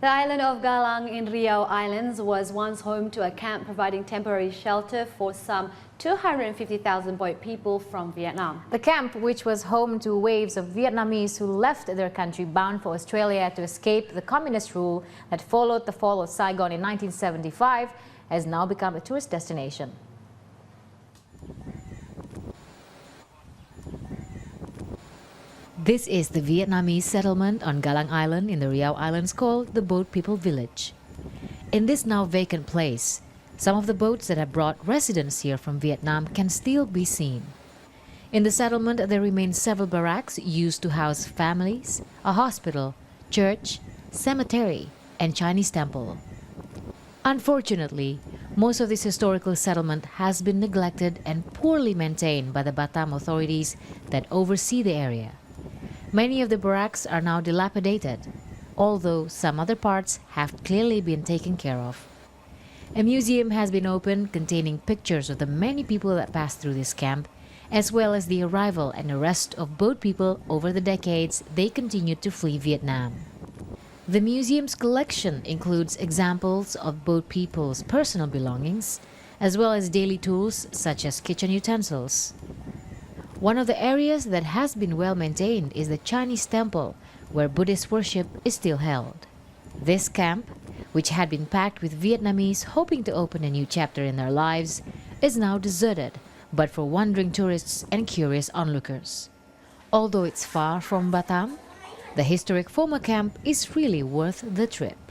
The island of Galang in Riau Islands was once home to a camp providing temporary shelter for some 250,000 boat people from Vietnam. The camp, which was home to waves of Vietnamese who left their country bound for Australia to escape the communist rule that followed the fall of Saigon in 1975, has now become a tourist destination. This is the Vietnamese settlement on Galang Island in the Riau Islands called the Boat People Village. In this now vacant place, some of the boats that have brought residents here from Vietnam can still be seen. In the settlement, there remain several barracks used to house families, a hospital, church, cemetery, and Chinese temple. Unfortunately, most of this historical settlement has been neglected and poorly maintained by the Batam authorities that oversee the area. Many of the barracks are now dilapidated, although some other parts have clearly been taken care of. A museum has been opened containing pictures of the many people that passed through this camp, as well as the arrival and arrest of boat people over the decades they continued to flee Vietnam. The museum's collection includes examples of boat people's personal belongings, as well as daily tools such as kitchen utensils. One of the areas that has been well maintained is the Chinese temple, where Buddhist worship is still held. This camp, which had been packed with Vietnamese hoping to open a new chapter in their lives, is now deserted, but for wandering tourists and curious onlookers. Although it's far from Batam, the historic former camp is really worth the trip.